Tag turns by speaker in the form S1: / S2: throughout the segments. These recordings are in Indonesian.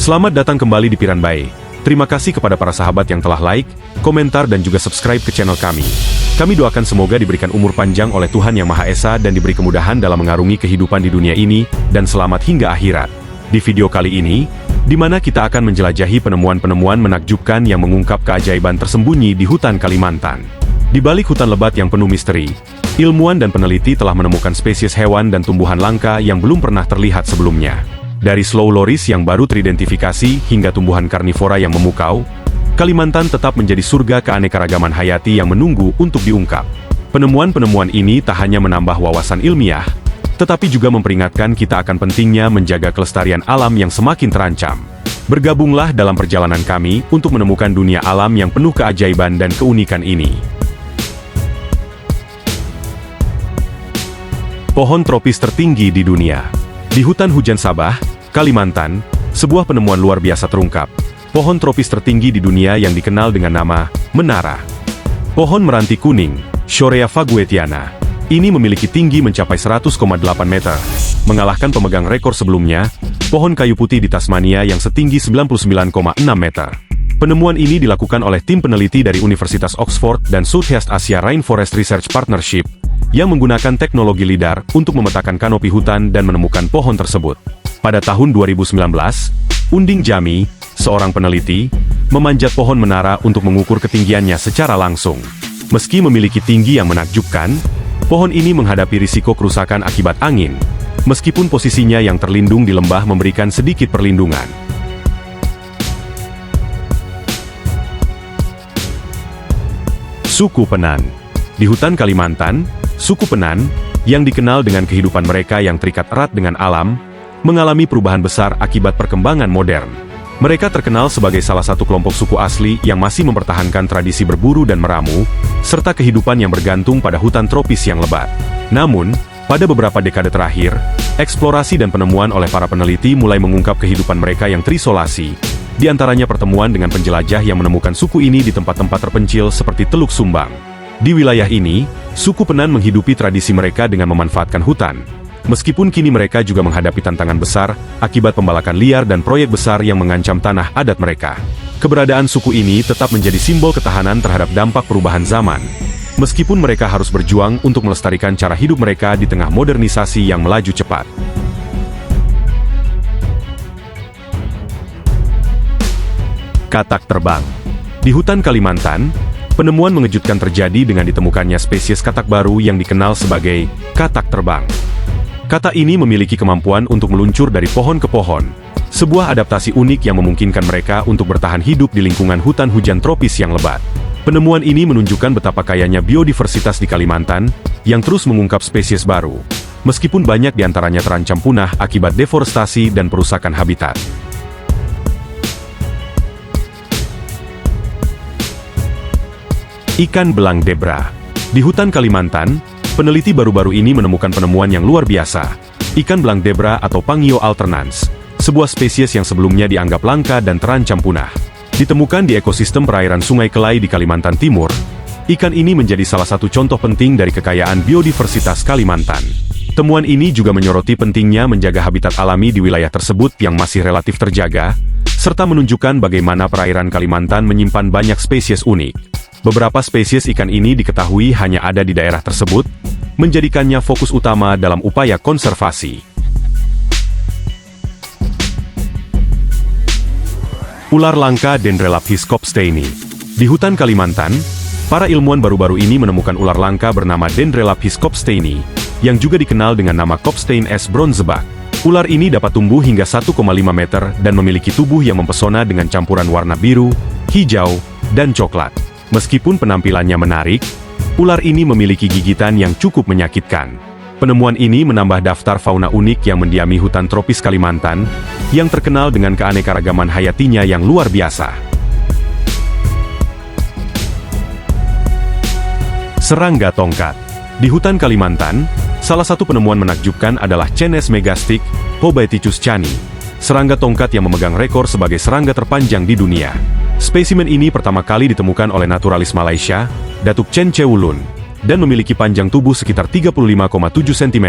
S1: Selamat datang kembali di Piranbae. Terima kasih kepada para sahabat yang telah like, komentar dan juga subscribe ke channel kami. Kami doakan semoga diberikan umur panjang oleh Tuhan Yang Maha Esa dan diberi kemudahan dalam mengarungi kehidupan di dunia ini, dan selamat hingga akhirat. Di video kali ini, di mana kita akan menjelajahi penemuan-penemuan menakjubkan yang mengungkap keajaiban tersembunyi di hutan Kalimantan. Di balik hutan lebat yang penuh misteri, ilmuwan dan peneliti telah menemukan spesies hewan dan tumbuhan langka yang belum pernah terlihat sebelumnya. Dari slow loris yang baru teridentifikasi hingga tumbuhan karnivora yang memukau, Kalimantan tetap menjadi surga keanekaragaman hayati yang menunggu untuk diungkap. Penemuan-penemuan ini tak hanya menambah wawasan ilmiah, tetapi juga memperingatkan kita akan pentingnya menjaga kelestarian alam yang semakin terancam. Bergabunglah dalam perjalanan kami untuk menemukan dunia alam yang penuh keajaiban dan keunikan ini. Pohon tropis tertinggi di dunia. Di hutan hujan Sabah, Kalimantan, sebuah penemuan luar biasa terungkap. Pohon tropis tertinggi di dunia yang dikenal dengan nama menara. Pohon meranti kuning, Shorea faguetiana, ini memiliki tinggi mencapai 100,8 meter, mengalahkan pemegang rekor sebelumnya, pohon kayu putih di Tasmania yang setinggi 99,6 meter. Penemuan ini dilakukan oleh tim peneliti dari Universitas Oxford dan Southeast Asia Rainforest Research Partnership, yang menggunakan teknologi LIDAR untuk memetakan kanopi hutan dan menemukan pohon tersebut. Pada tahun 2019, Unding Jami, seorang peneliti, memanjat pohon menara untuk mengukur ketinggiannya secara langsung. Meski memiliki tinggi yang menakjubkan, pohon ini menghadapi risiko kerusakan akibat angin, meskipun posisinya yang terlindung di lembah memberikan sedikit perlindungan. Suku Penan. Di hutan Kalimantan, suku Penan, yang dikenal dengan kehidupan mereka yang terikat erat dengan alam, mengalami perubahan besar akibat perkembangan modern. Mereka terkenal sebagai salah satu kelompok suku asli yang masih mempertahankan tradisi berburu dan meramu, serta kehidupan yang bergantung pada hutan tropis yang lebat. Namun, pada beberapa dekade terakhir, eksplorasi dan penemuan oleh para peneliti mulai mengungkap kehidupan mereka yang terisolasi, di antaranya pertemuan dengan penjelajah yang menemukan suku ini di tempat-tempat terpencil seperti Teluk Sumbang. Di wilayah ini, suku Penan menghidupi tradisi mereka dengan memanfaatkan hutan. Meskipun kini mereka juga menghadapi tantangan besar akibat pembalakan liar dan proyek besar yang mengancam tanah adat mereka. Keberadaan suku ini tetap menjadi simbol ketahanan terhadap dampak perubahan zaman. Meskipun mereka harus berjuang untuk melestarikan cara hidup mereka di tengah modernisasi yang melaju cepat. Katak terbang. Di hutan Kalimantan, penemuan mengejutkan terjadi dengan ditemukannya spesies katak baru yang dikenal sebagai katak terbang. Katak ini memiliki kemampuan untuk meluncur dari pohon ke pohon, sebuah adaptasi unik yang memungkinkan mereka untuk bertahan hidup di lingkungan hutan hujan tropis yang lebat. Penemuan ini menunjukkan betapa kayanya biodiversitas di Kalimantan, yang terus mengungkap spesies baru, meskipun banyak di antaranya terancam punah akibat deforestasi dan perusakan habitat. Ikan belang debra. Di hutan Kalimantan, peneliti baru-baru ini menemukan penemuan yang luar biasa. Ikan belang debra atau Pangio alternans, sebuah spesies yang sebelumnya dianggap langka dan terancam punah. Ditemukan di ekosistem perairan Sungai Kelai di Kalimantan Timur, ikan ini menjadi salah satu contoh penting dari kekayaan biodiversitas Kalimantan. Temuan ini juga menyoroti pentingnya menjaga habitat alami di wilayah tersebut yang masih relatif terjaga, serta menunjukkan bagaimana perairan Kalimantan menyimpan banyak spesies unik. Beberapa spesies ikan ini diketahui hanya ada di daerah tersebut, menjadikannya fokus utama dalam upaya konservasi. Ular langka Dendrelaphis kopsteini. Di hutan Kalimantan, para ilmuwan baru-baru ini menemukan ular langka bernama Dendrelaphis kopsteini, yang juga dikenal dengan nama Kopstein S. bronzebak. Ular ini dapat tumbuh hingga 1,5 meter dan memiliki tubuh yang mempesona dengan campuran warna biru, hijau, dan coklat. Meskipun penampilannya menarik, ular ini memiliki gigitan yang cukup menyakitkan. Penemuan ini menambah daftar fauna unik yang mendiami hutan tropis Kalimantan, yang terkenal dengan keanekaragaman hayatinya yang luar biasa. Serangga tongkat. Di hutan Kalimantan, salah satu penemuan menakjubkan adalah Canes megastic, Hobaeticus chani, serangga tongkat yang memegang rekor sebagai serangga terpanjang di dunia. Spesimen ini pertama kali ditemukan oleh naturalis Malaysia, Datuk Chen Chewulun, dan memiliki panjang tubuh sekitar 35,7 cm.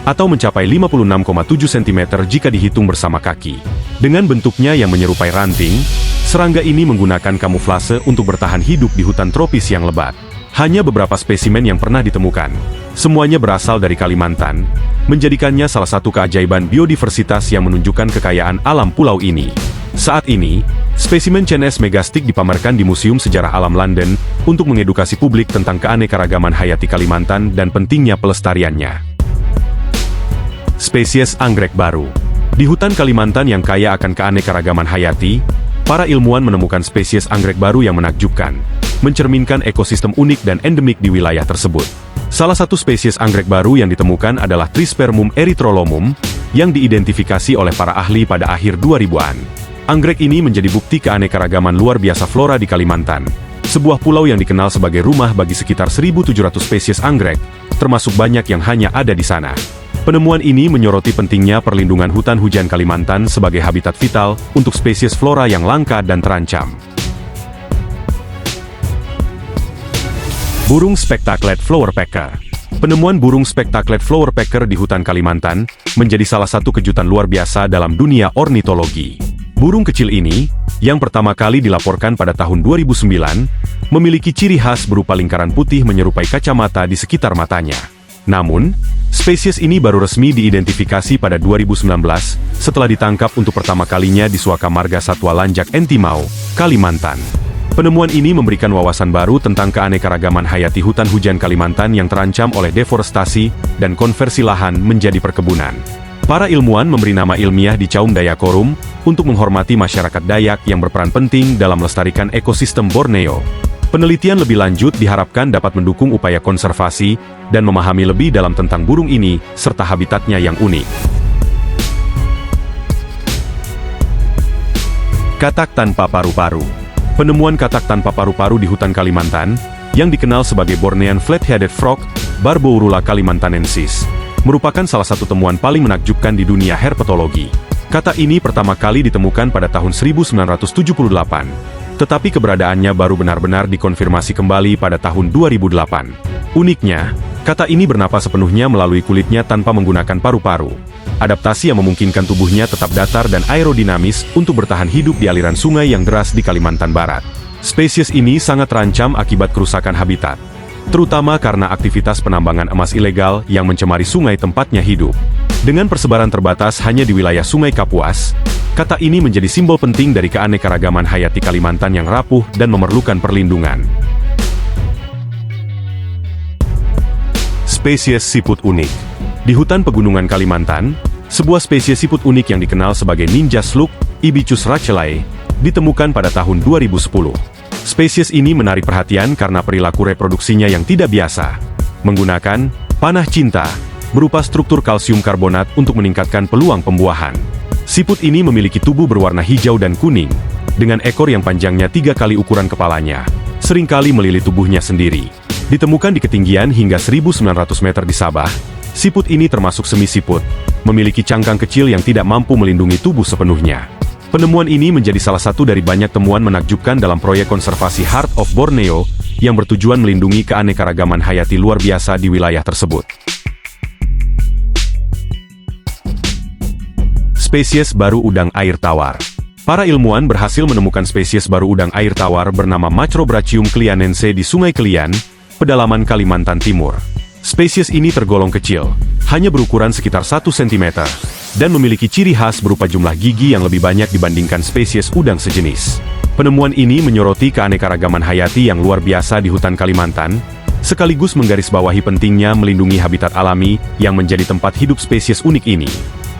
S1: atau mencapai 56,7 cm jika dihitung bersama kaki. Dengan bentuknya yang menyerupai ranting, serangga ini menggunakan kamuflase untuk bertahan hidup di hutan tropis yang lebat. Hanya beberapa spesimen yang pernah ditemukan. Semuanya berasal dari Kalimantan, menjadikannya salah satu keajaiban biodiversitas yang menunjukkan kekayaan alam pulau ini. Saat ini, spesimen CNS megastik dipamerkan di Museum Sejarah Alam London untuk mengedukasi publik tentang keanekaragaman hayati Kalimantan dan pentingnya pelestariannya. Spesies anggrek baru. Di hutan Kalimantan yang kaya akan keanekaragaman hayati, para ilmuwan menemukan spesies anggrek baru yang menakjubkan, mencerminkan ekosistem unik dan endemik di wilayah tersebut. Salah satu spesies anggrek baru yang ditemukan adalah Trispermum erythrolomum, yang diidentifikasi oleh para ahli pada akhir 2000-an. Anggrek ini menjadi bukti keanekaragaman luar biasa flora di Kalimantan, sebuah pulau yang dikenal sebagai rumah bagi sekitar 1.700 spesies anggrek, termasuk banyak yang hanya ada di sana. Penemuan ini menyoroti pentingnya perlindungan hutan hujan Kalimantan sebagai habitat vital untuk spesies flora yang langka dan terancam. Burung Spectacled Flowerpecker. Penemuan burung Spectacled Flowerpecker di hutan Kalimantan menjadi salah satu kejutan luar biasa dalam dunia ornitologi. Burung kecil ini, yang pertama kali dilaporkan pada tahun 2009, memiliki ciri khas berupa lingkaran putih menyerupai kacamata di sekitar matanya. Namun, spesies ini baru resmi diidentifikasi pada 2019 setelah ditangkap untuk pertama kalinya di Suaka Marga Satwa Lanjak Entimau, Kalimantan. Penemuan ini memberikan wawasan baru tentang keanekaragaman hayati hutan hujan Kalimantan yang terancam oleh deforestasi dan konversi lahan menjadi perkebunan. Para ilmuwan memberi nama ilmiah di Caum Dayakorum untuk menghormati masyarakat Dayak yang berperan penting dalam melestarikan ekosistem Borneo. Penelitian lebih lanjut diharapkan dapat mendukung upaya konservasi dan memahami lebih dalam tentang burung ini serta habitatnya yang unik. Katak tanpa paru-paru. Penemuan katak tanpa paru-paru di hutan Kalimantan, yang dikenal sebagai Bornean Flat-Headed Frog, Barbourula kalimantanensis, merupakan salah satu temuan paling menakjubkan di dunia herpetologi. Katak ini pertama kali ditemukan pada tahun 1978, tetapi keberadaannya baru benar-benar dikonfirmasi kembali pada tahun 2008. Uniknya, katak ini bernapas sepenuhnya melalui kulitnya tanpa menggunakan paru-paru. Adaptasi yang memungkinkan tubuhnya tetap datar dan aerodinamis untuk bertahan hidup di aliran sungai yang deras di Kalimantan Barat. Spesies ini sangat terancam akibat kerusakan habitat, terutama karena aktivitas penambangan emas ilegal yang mencemari sungai tempatnya hidup. Dengan persebaran terbatas hanya di wilayah Sungai Kapuas, katak ini menjadi simbol penting dari keanekaragaman hayati Kalimantan yang rapuh dan memerlukan perlindungan. Spesies siput unik. Di hutan pegunungan Kalimantan, sebuah spesies siput unik yang dikenal sebagai ninja slug, Ibychus rachelae, ditemukan pada tahun 2010. Spesies ini menarik perhatian karena perilaku reproduksinya yang tidak biasa, menggunakan panah cinta berupa struktur kalsium karbonat untuk meningkatkan peluang pembuahan. Siput ini memiliki tubuh berwarna hijau dan kuning, dengan ekor yang panjangnya 3 kali ukuran kepalanya, seringkali melilit tubuhnya sendiri. Ditemukan di ketinggian hingga 1.900 meter di Sabah, siput ini termasuk semi-siput, memiliki cangkang kecil yang tidak mampu melindungi tubuh sepenuhnya. Penemuan ini menjadi salah satu dari banyak temuan menakjubkan dalam proyek konservasi Heart of Borneo, yang bertujuan melindungi keanekaragaman hayati luar biasa di wilayah tersebut. Spesies baru udang air tawar. Para ilmuwan berhasil menemukan spesies baru udang air tawar bernama Macrobrachium klianense di Sungai Klian, pedalaman Kalimantan Timur. Spesies ini tergolong kecil, hanya berukuran sekitar 1 cm, dan memiliki ciri khas berupa jumlah gigi yang lebih banyak dibandingkan spesies udang sejenis. Penemuan ini menyoroti keanekaragaman hayati yang luar biasa di hutan Kalimantan, sekaligus menggarisbawahi pentingnya melindungi habitat alami yang menjadi tempat hidup spesies unik ini.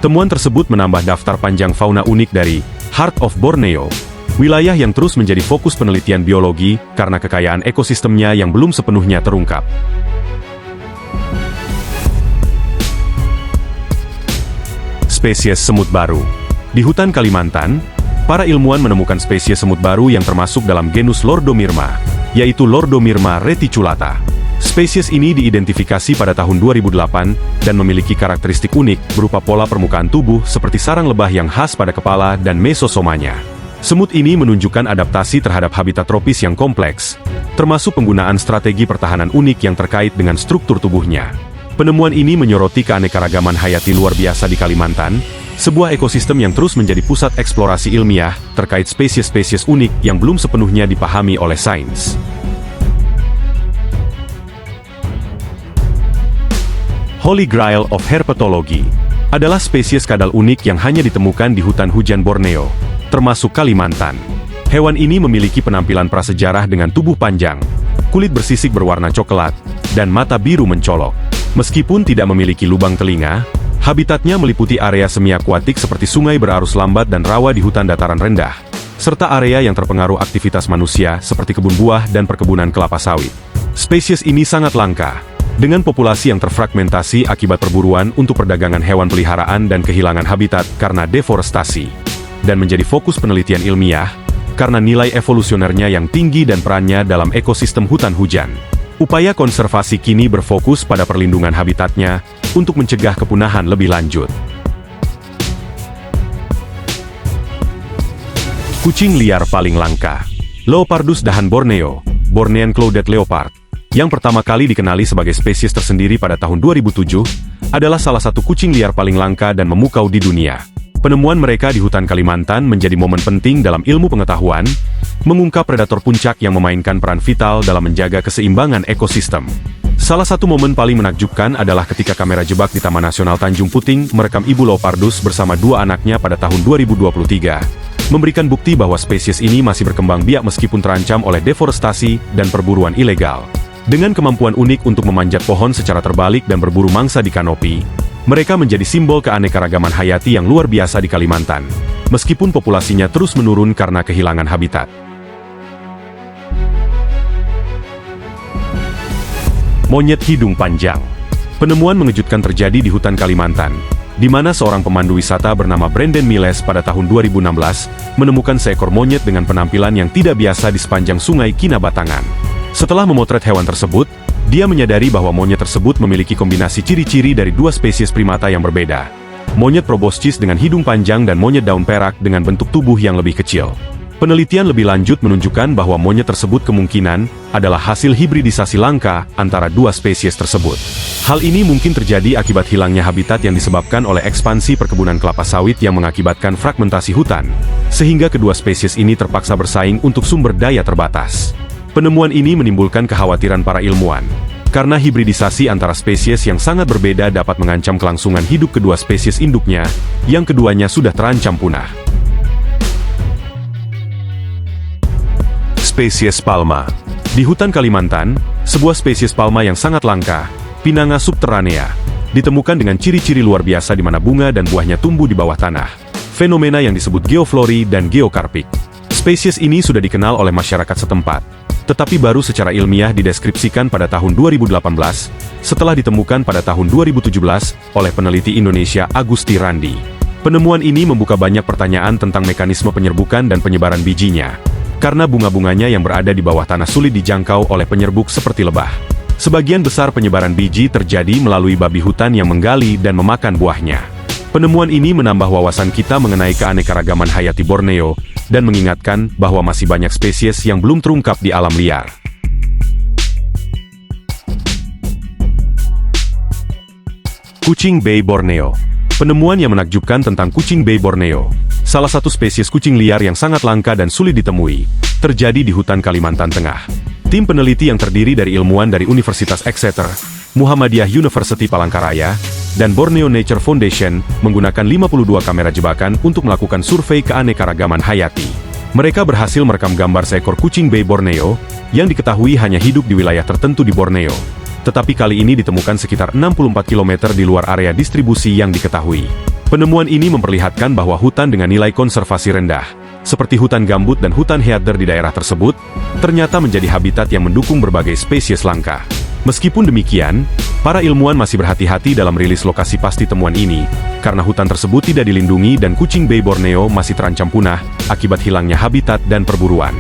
S1: Temuan tersebut menambah daftar panjang fauna unik dari Heart of Borneo, wilayah yang terus menjadi fokus penelitian biologi karena kekayaan ekosistemnya yang belum sepenuhnya terungkap. Spesies semut baru. Di hutan Kalimantan, para ilmuwan menemukan spesies semut baru yang termasuk dalam genus Lordomyrma, yaitu Lordomyrma reticulata. Spesies ini diidentifikasi pada tahun 2008 dan memiliki karakteristik unik berupa pola permukaan tubuh seperti sarang lebah yang khas pada kepala dan mesosomanya. Semut ini menunjukkan adaptasi terhadap habitat tropis yang kompleks, termasuk penggunaan strategi pertahanan unik yang terkait dengan struktur tubuhnya. Penemuan ini menyoroti keanekaragaman hayati luar biasa di Kalimantan, sebuah ekosistem yang terus menjadi pusat eksplorasi ilmiah terkait spesies-spesies unik yang belum sepenuhnya dipahami oleh sains. Holy Grail of Herpetology adalah spesies kadal unik yang hanya ditemukan di hutan hujan Borneo, termasuk Kalimantan. Hewan ini memiliki penampilan prasejarah dengan tubuh panjang, kulit bersisik berwarna coklat, dan mata biru mencolok. Meskipun tidak memiliki lubang telinga, habitatnya meliputi area semi-akuatik seperti sungai berarus lambat dan rawa di hutan dataran rendah, serta area yang terpengaruh aktivitas manusia seperti kebun buah dan perkebunan kelapa sawit. Spesies ini sangat langka, dengan populasi yang terfragmentasi akibat perburuan untuk perdagangan hewan peliharaan dan kehilangan habitat karena deforestasi, dan menjadi fokus penelitian ilmiah karena nilai evolusionernya yang tinggi dan perannya dalam ekosistem hutan hujan. Upaya konservasi kini berfokus pada perlindungan habitatnya untuk mencegah kepunahan lebih lanjut. Kucing liar paling langka, Leopardus dahan Borneo, Bornean Clouded Leopard, yang pertama kali dikenali sebagai spesies tersendiri pada tahun 2007, adalah salah satu kucing liar paling langka dan memukau di dunia. Penemuan mereka di hutan Kalimantan menjadi momen penting dalam ilmu pengetahuan, mengungkap predator puncak yang memainkan peran vital dalam menjaga keseimbangan ekosistem. Salah satu momen paling menakjubkan adalah ketika kamera jebak di Taman Nasional Tanjung Puting merekam ibu Leopardus bersama dua anaknya pada tahun 2023, memberikan bukti bahwa spesies ini masih berkembang biak meskipun terancam oleh deforestasi dan perburuan ilegal. Dengan kemampuan unik untuk memanjat pohon secara terbalik dan berburu mangsa di kanopi, mereka menjadi simbol keanekaragaman hayati yang luar biasa di Kalimantan, meskipun populasinya terus menurun karena kehilangan habitat. Monyet hidung panjang. Penemuan mengejutkan terjadi di hutan Kalimantan, di mana seorang pemandu wisata bernama Brandon Miles pada tahun 2016 menemukan seekor monyet dengan penampilan yang tidak biasa di sepanjang sungai Kinabatangan. Setelah memotret hewan tersebut, dia menyadari bahwa monyet tersebut memiliki kombinasi ciri-ciri dari dua spesies primata yang berbeda. Monyet proboscis dengan hidung panjang dan monyet daun perak dengan bentuk tubuh yang lebih kecil. Penelitian lebih lanjut menunjukkan bahwa monyet tersebut kemungkinan adalah hasil hibridisasi langka antara dua spesies tersebut. Hal ini mungkin terjadi akibat hilangnya habitat yang disebabkan oleh ekspansi perkebunan kelapa sawit yang mengakibatkan fragmentasi hutan, sehingga kedua spesies ini terpaksa bersaing untuk sumber daya terbatas. Penemuan ini menimbulkan kekhawatiran para ilmuwan, karena hibridisasi antara spesies yang sangat berbeda dapat mengancam kelangsungan hidup kedua spesies induknya, yang keduanya sudah terancam punah. Spesies palma. Di hutan Kalimantan, sebuah spesies palma yang sangat langka, Pinanga subterranea, ditemukan dengan ciri-ciri luar biasa di mana bunga dan buahnya tumbuh di bawah tanah. Fenomena yang disebut geoflori dan geokarpik. Spesies ini sudah dikenal oleh masyarakat setempat, tetapi baru secara ilmiah dideskripsikan pada tahun 2018, setelah ditemukan pada tahun 2017 oleh peneliti Indonesia Agusti Randi. Penemuan ini membuka banyak pertanyaan tentang mekanisme penyerbukan dan penyebaran bijinya, karena bunga-bunganya yang berada di bawah tanah sulit dijangkau oleh penyerbuk seperti lebah. Sebagian besar penyebaran biji terjadi melalui babi hutan yang menggali dan memakan buahnya. Penemuan ini menambah wawasan kita mengenai keanekaragaman hayati Borneo, dan mengingatkan bahwa masih banyak spesies yang belum terungkap di alam liar. Kucing Bay Borneo. Penemuan yang menakjubkan tentang kucing Bay Borneo, salah satu spesies kucing liar yang sangat langka dan sulit ditemui, terjadi di hutan Kalimantan Tengah. Tim peneliti yang terdiri dari ilmuwan dari Universitas Exeter, Muhammadiyah University Palangkaraya, dan Borneo Nature Foundation menggunakan 52 kamera jebakan untuk melakukan survei keanekaragaman hayati. Mereka berhasil merekam gambar seekor kucing Bay Borneo yang diketahui hanya hidup di wilayah tertentu di Borneo, tetapi kali ini ditemukan sekitar 64 km di luar area distribusi yang diketahui. Penemuan ini memperlihatkan bahwa hutan dengan nilai konservasi rendah, seperti hutan gambut dan hutan heather di daerah tersebut, ternyata menjadi habitat yang mendukung berbagai spesies langka. Meskipun demikian, para ilmuwan masih berhati-hati dalam rilis lokasi pasti temuan ini, karena hutan tersebut tidak dilindungi dan kucing Bay Borneo masih terancam punah akibat hilangnya habitat dan perburuan.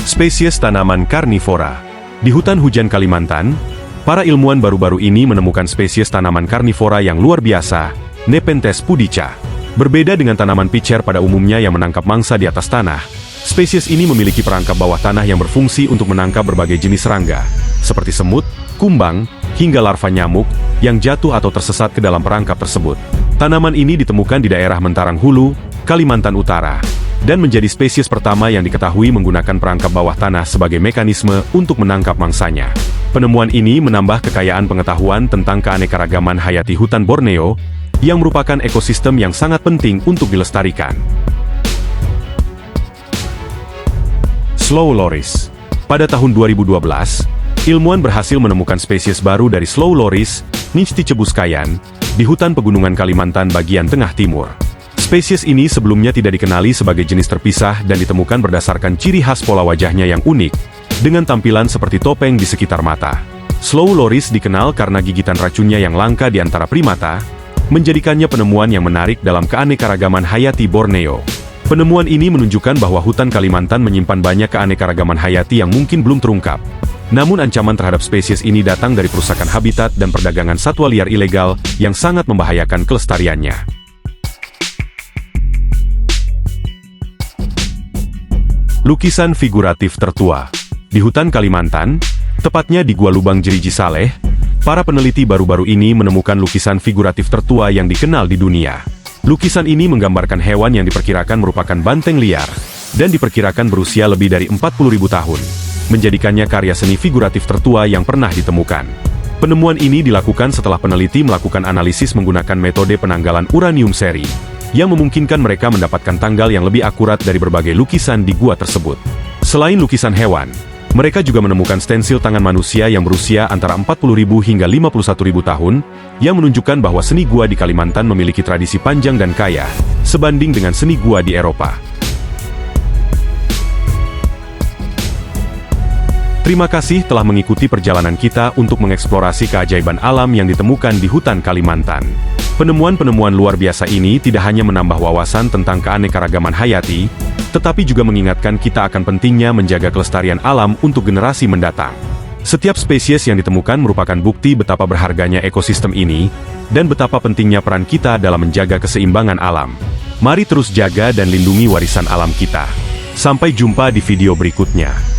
S1: Spesies tanaman karnivora. Di hutan hujan Kalimantan, para ilmuwan baru-baru ini menemukan spesies tanaman karnivora yang luar biasa, Nepenthes pudica. Berbeda dengan tanaman pitcher pada umumnya yang menangkap mangsa di atas tanah, Spesies ini memiliki perangkap bawah tanah yang berfungsi untuk menangkap berbagai jenis serangga, seperti semut, kumbang, hingga larva nyamuk, yang jatuh atau tersesat ke dalam perangkap tersebut. Tanaman ini ditemukan di daerah Mentarang Hulu, Kalimantan Utara, dan menjadi spesies pertama yang diketahui menggunakan perangkap bawah tanah sebagai mekanisme untuk menangkap mangsanya. Penemuan ini menambah kekayaan pengetahuan tentang keanekaragaman hayati hutan Borneo, yang merupakan ekosistem yang sangat penting untuk dilestarikan. Slow Loris. Pada tahun 2012, ilmuwan berhasil menemukan spesies baru dari Slow Loris, Nycticebuskayan, di hutan pegunungan Kalimantan bagian tengah timur. Spesies ini sebelumnya tidak dikenali sebagai jenis terpisah dan ditemukan berdasarkan ciri khas pola wajahnya yang unik, dengan tampilan seperti topeng di sekitar mata. Slow Loris dikenal karena gigitan racunnya yang langka di antara primata, menjadikannya penemuan yang menarik dalam keanekaragaman hayati Borneo. Penemuan ini menunjukkan bahwa hutan Kalimantan menyimpan banyak keanekaragaman hayati yang mungkin belum terungkap. Namun ancaman terhadap spesies ini datang dari perusakan habitat dan perdagangan satwa liar ilegal yang sangat membahayakan kelestariannya. Lukisan figuratif tertua. Di hutan Kalimantan, tepatnya di Gua Lubang Jeriji Saleh, para peneliti baru-baru ini menemukan lukisan figuratif tertua yang dikenal di dunia. Lukisan ini menggambarkan hewan yang diperkirakan merupakan banteng liar, dan diperkirakan berusia lebih dari 40.000 tahun, menjadikannya karya seni figuratif tertua yang pernah ditemukan. Penemuan ini dilakukan setelah peneliti melakukan analisis menggunakan metode penanggalan uranium seri, yang memungkinkan mereka mendapatkan tanggal yang lebih akurat dari berbagai lukisan di gua tersebut. Selain lukisan hewan, mereka juga menemukan stensil tangan manusia yang berusia antara 40.000 hingga 51.000 tahun, yang menunjukkan bahwa seni gua di Kalimantan memiliki tradisi panjang dan kaya, sebanding dengan seni gua di Eropa. Terima kasih telah mengikuti perjalanan kita untuk mengeksplorasi keajaiban alam yang ditemukan di hutan Kalimantan. Penemuan-penemuan luar biasa ini tidak hanya menambah wawasan tentang keanekaragaman hayati, tetapi juga mengingatkan kita akan pentingnya menjaga kelestarian alam untuk generasi mendatang. Setiap spesies yang ditemukan merupakan bukti betapa berharganya ekosistem ini, dan betapa pentingnya peran kita dalam menjaga keseimbangan alam. Mari terus jaga dan lindungi warisan alam kita. Sampai jumpa di video berikutnya.